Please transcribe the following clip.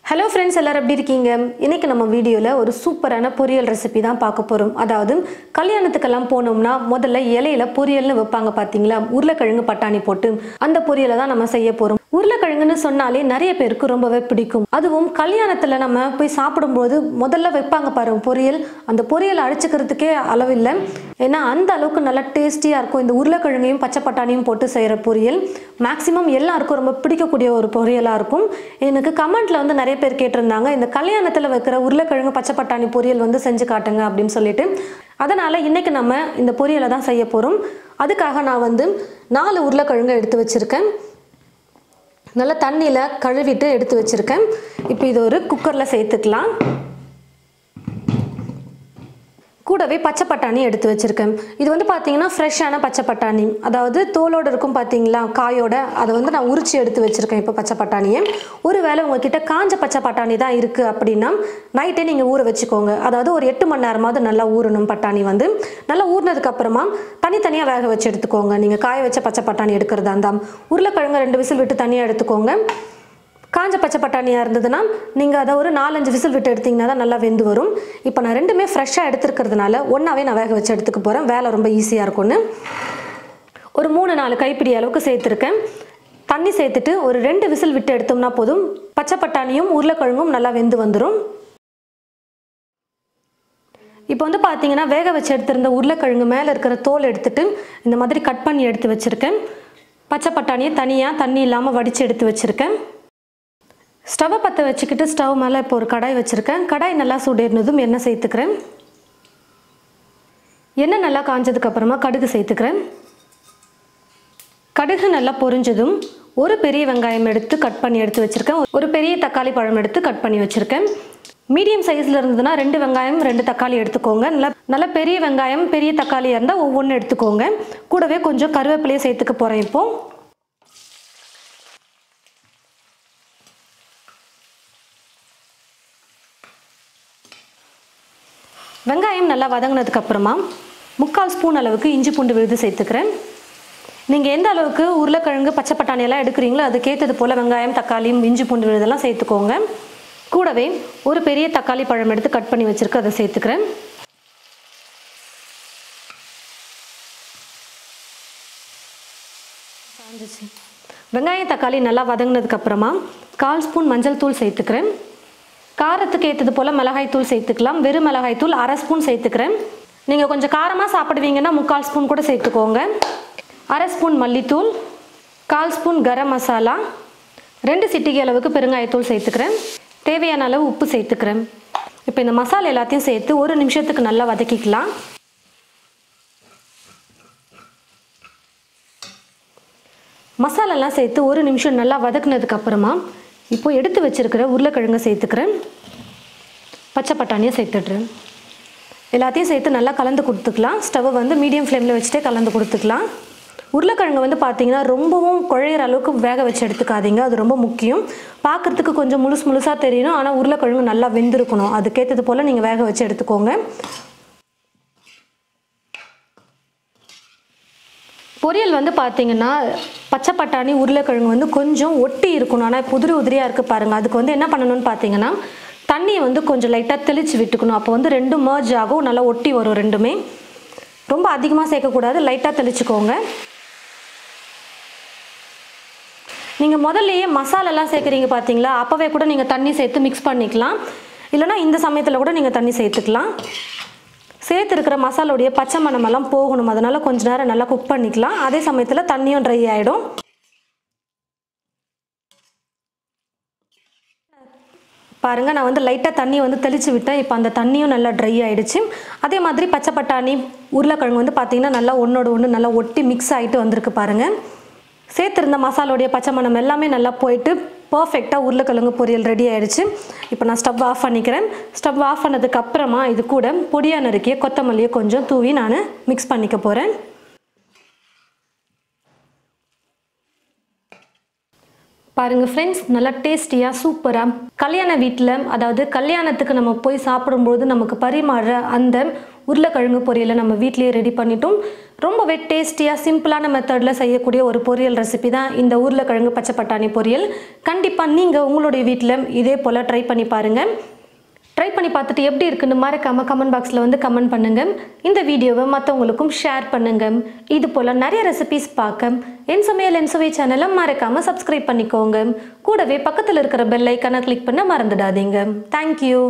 Hello friends, எல்லாரும் எப்படி இருக்கீங்க? இன்னைக்கு நம்ம வீடியோல ஒரு சூப்பரான பொரியல் ரெசிபி தான் பார்க்க போறோம். அதாவது கல்யாணத்துக்கெல்லாம் போனோம்னா முதல்ல இலையில பொரியல்னு வைப்பாங்க பாத்தீங்களா? உருளைக்கிழங்கு பட்டாணி போட்டு அந்த பொரியலை தான் நம்ம செய்ய போறோம். உருளைக்கிழங்குன்னு சொன்னாலே நிறைய பேருக்கு ரொம்பவே பிடிக்கும். அதுவும் கல்யாணத்துல நம்ம போய் சாப்பிடும்போது முதல்ல வைப்பாங்க பாருங்க பொரியல். அந்த பொரியலை அடிச்சுக்கிறதுக்கே அளவில்லை. ஏன்னா அந்த அளவுக்கு நல்லா டேஸ்டியா இருக்கும். இந்த உருளைக்கிழங்கையும் பச்சை பட்டாணியும் போட்டு செய்யற பொரியல் மேக்சிமம் எல்லாருக்கும் ரொம்ப பிடிக்கக்கூடிய ஒரு பொரியலா இருக்கும். எனக்கு கமெண்ட்ல வந்து நிறைய பேர் கேட்டிருந்தாங்க, இந்த கல்யாணத்துல வைக்கிற உருளைக்கிழங்கு பச்சை பட்டாணி பொரியல் வந்து செஞ்சு காட்டுங்க அப்படின்னு சொல்லிட்டு. அதனால இன்னைக்கு நம்ம இந்த பொரியலை தான் செய்ய போறோம். அதுக்காக நான் வந்து 4 உருளைக்கிழங்கு எடுத்து வச்சிருக்கேன். நல்லா தண்ணியில கழுவிட்டு எடுத்து வச்சிருக்கேன். இப்போ இது ஒரு குக்கர்ல சேர்த்துக்கலாம். கூடவே பச்சை பட்டாணி எடுத்து வச்சிருக்கேன். இது வந்து பார்த்தீங்கன்னா ஃப்ரெஷ்ஷான பச்சை பட்டாணி, அதாவது தோலோடு இருக்கும் பார்த்தீங்களா, காயோட. அதை வந்து நான் உரிச்சு எடுத்து வச்சிருக்கேன். இப்போ பச்சை பட்டாணியை ஒருவேளை உங்ககிட்ட காஞ்ச பச்சை பட்டாணி தான் இருக்குது அப்படின்னா நைட்டே நீங்கள் ஊற வச்சுக்கோங்க. அதாவது ஒரு 8 மணி நேரமாவது நல்லா ஊறணும். பட்டாணி வந்து நல்லா ஊறினதுக்கு அப்புறமா தனித்தனியாக வேக வச்சு எடுத்துக்கோங்க. நீங்கள் காய வச்ச பச்சை பட்டாணி எடுக்கிறதா இருந்தால் உருளைக்கிழங்கு 2 விசில் விட்டு தனியாக எடுத்துக்கோங்க. காஞ்ச பச்சை பட்டாணியாக இருந்ததுன்னா நீங்கள் அதை ஒரு 4-5 விசில் விட்டு எடுத்திங்கன்னா தான் நல்லா வெந்து வரும். இப்போ நான் ரெண்டுமே ஃப்ரெஷ்ஷாக எடுத்துருக்கிறதுனால ஒன்றாவே நான் வேக வச்சு எடுத்துக்க போகிறேன். வேலை ரொம்ப ஈஸியாக இருக்கும்னு ஒரு 3-4 கைப்பிடி அளவுக்கு சேர்த்துருக்கேன். தண்ணி சேர்த்துட்டு ஒரு 2 விசில் விட்டு எடுத்தோம்னா போதும். பச்சை பட்டாணியும் உருளைக்கிழங்கும் நல்லா வெந்து வந்துடும். இப்போ வந்து பார்த்தீங்கன்னா வேக வச்சு எடுத்திருந்த உருளைக்கிழங்கு மேலே இருக்கிற தோல் எடுத்துட்டு இந்த மாதிரி கட் பண்ணி எடுத்து வச்சுருக்கேன். பச்சை பட்டாணியை தனியாக தண்ணி இல்லாமல் வடித்து எடுத்து வச்சுருக்கேன். ஸ்டவ்வை பற்ற வச்சுக்கிட்டு ஸ்டவ் மேலே இப்போ ஒரு கடாய் வச்சுருக்கேன். கடாய் நல்லா சூடேறினதும் எண்ணெய் சேர்த்துக்கிறேன். எண்ணெய் நல்லா காஞ்சதுக்கப்புறமா கடுகு சேர்த்துக்கிறேன். கடுகு நல்லா பொரிஞ்சதும் ஒரு பெரிய வெங்காயம் எடுத்து கட் பண்ணி எடுத்து வச்சுருக்கேன். ஒரு பெரிய தக்காளி பழம் எடுத்து கட் பண்ணி வச்சுருக்கேன். மீடியம் சைஸில் இருந்ததுன்னா 2 வெங்காயம் 2 தக்காளி எடுத்துக்கோங்க. நல்லா பெரிய வெங்காயம் பெரிய தக்காளியாக இருந்தால் ஒவ்வொன்று எடுத்துக்கோங்க. கூடவே கொஞ்சம் கருவேப்பிலையை சேர்த்துக்க போகிறேன். இப்போது வெங்காயம் நல்லா வதங்கினதுக்கு அப்புறமா 3/4 ஸ்பூன் அளவுக்கு இஞ்சி பூண்டு விழுது சேர்த்துக்கிறேன். நீங்கள் எந்த அளவுக்கு உருளைக்கிழங்கு பச்சை பட்டாணியெல்லாம் எடுக்கிறீங்களோ அதுக்கேற்றது போல் வெங்காயம் தக்காளி இஞ்சி பூண்டு விழுதெல்லாம் சேர்த்துக்கோங்க. கூடவே ஒரு பெரிய தக்காளி பழம் எடுத்து கட் பண்ணி வச்சுருக்கு, அதை சேர்த்துக்கிறேன். வெங்காயம் தக்காளி நல்லா வதங்கினதுக்கு அப்புறமா 1/4 ஸ்பூன் மஞ்சள் தூள் சேர்த்துக்கிறேன். காரத்துக்கு ஏற்றது போல் மிளகாய் தூள் சேர்த்துக்கலாம். வெறும் மிளகாய் தூள் 1/2 ஸ்பூன் சேர்த்துக்கிறேன். நீங்கள் கொஞ்சம் காரமாக சாப்பிடுவீங்கன்னா 3/4 ஸ்பூன் கூட சேர்த்துக்கோங்க. 1/2 ஸ்பூன் மல்லித்தூள், 1/4 ஸ்பூன் கரம் மசாலா, 2 சிட்டிகை அளவுக்கு பெருங்காயத்தூள் சேர்த்துக்கிறேன். தேவையான அளவு உப்பு சேர்த்துக்கிறேன். இப்போ இந்த மசாலா எல்லாத்தையும் சேர்த்து 1 நிமிஷத்துக்கு நல்லா வதக்கிக்கலாம். மசாலாலாம் சேர்த்து 1 நிமிஷம் நல்லா வதக்குனதுக்கு அப்புறமா இப்போ எடுத்து வச்சிருக்கிற உருளைக்கிழங்கை சேர்த்துக்கிறேன். பச்சை பட்டாணியை சேர்த்துடுறேன். எல்லாத்தையும் சேர்த்து நல்லா கலந்து கொடுத்துக்கலாம். ஸ்டவ்வை வந்து மீடியம் ஃப்ளேமில் வச்சுட்டே கலந்து கொடுத்துக்கலாம். உருளைக்கிழங்கு வந்து பார்த்தீங்கன்னா ரொம்பவும் குழையிற அளவுக்கு வேக வச்சு எடுத்துக்காதீங்க. அது ரொம்ப முக்கியம். பார்க்குறதுக்கு கொஞ்சம் முழுசாக தெரியணும், ஆனால் உருளைக்கிழங்கு நல்லா வெந்திருக்கணும். அதுக்கேற்றது போல் நீங்கள் வேக வச்சு எடுத்துக்கோங்க. பொரியல் வந்து பார்த்தீங்கன்னா பச்சை பட்டாணி உருளைக்கிழங்கு வந்து கொஞ்சம் ஒட்டி இருக்கணும். ஆனால் உதிரியாக இருக்குது பாருங்கள். அதுக்கு வந்து என்ன பண்ணணும்னு பார்த்தீங்கன்னா தண்ணியை வந்து கொஞ்சம் லைட்டாக தெளித்து விட்டுக்கணும். அப்போ வந்து 2 மர்ஜ் ஆகும், நல்லா ஒட்டி வரும். ரெண்டுமே ரொம்ப அதிகமாக சேர்க்கக்கூடாது, லைட்டாக தெளிச்சுக்கோங்க. நீங்கள் முதல்லையே மசாலாலாம் சேர்க்குறீங்க பார்த்தீங்களா, அப்போவே கூட நீங்கள் தண்ணி சேர்த்து மிக்ஸ் பண்ணிக்கலாம். இல்லைனா இந்த சமயத்தில் கூட நீங்கள் தண்ணி சேர்த்துக்கலாம். சேர்த்துருக்கிற மசாலோடைய பச்சை மணமெல்லாம் போகணும். அதனால் கொஞ்ச நேரம் நல்லா குக் பண்ணிக்கலாம். அதே சமயத்தில் தண்ணியும் ட்ரை ஆகிடும். பாருங்கள், நான் வந்து லைட்டாக தண்ணியை வந்து தெளித்து விட்டேன். இப்போ அந்த தண்ணியும் நல்லா ட்ரை ஆகிடுச்சு. அதே மாதிரி பச்சை பட்டாணி உருளைக்கிழங்கு வந்து பார்த்திங்கன்னா நல்லா ஒன்றோட ஒன்று நல்லா ஒட்டி மிக்ஸ் ஆகிட்டு வந்திருக்கு பாருங்கள். சேர்த்துருந்த மசாலோடைய பச்சை மணம் எல்லாமே நல்லா போயிட்டு பர்ஃபெக்டாக உருளைக்கிழங்கு பொரியல் ரெடி ஆகிடுச்சு. இப்போ நான் ஸ்டவ் ஆஃப் பண்ணிக்கிறேன். ஸ்டவ் ஆஃப் பண்ணதுக்கு அப்புறமா இது கூட பொடியாக நறுக்கிய கொத்தமல்லியை கொஞ்சம் தூவி நான் மிக்ஸ் பண்ணிக்க போகிறேன். பாருங்கள் ஃப்ரெண்ட்ஸ், நல்லா டேஸ்டியாக சூப்பராக கல்யாண வீட்டில், அதாவது கல்யாணத்துக்கு நம்ம போய் சாப்பிடும்போது நமக்கு பரிமாறுற அந்த உருளைக்கிழங்கு பொரியலை நம்ம வீட்டிலேயே ரெடி பண்ணிட்டோம். ரொம்பவே டேஸ்டியாக சிம்பிளான மெத்தடில் செய்யக்கூடிய ஒரு பொரியல் ரெசிபி தான் இந்த உருளைக்கிழங்கு பச்சை பட்டாணி பொரியல். கண்டிப்பாக நீங்கள் உங்களுடைய வீட்டில் இதே போல் ட்ரை பண்ணி பாருங்கள். ட்ரை பண்ணி பார்த்துட்டு எப்படி இருக்குன்னு மறக்காமல் கமெண்ட் பாக்ஸில் வந்து கமெண்ட் பண்ணுங்கள். இந்த வீடியோவை மற்றவங்களுக்கும் ஷேர் பண்ணுங்கள். இது போல் நிறைய ரெசிபிஸ் பார்க்க என் சமையல் என் சுவை சேனலை மறக்காமல் சப்ஸ்கிரைப் பண்ணிக்கோங்க. கூடவே பக்கத்தில் இருக்கிற பெல் ஐக்கானை கிளிக் பண்ண மறந்துடாதீங்க. தேங்க்யூ.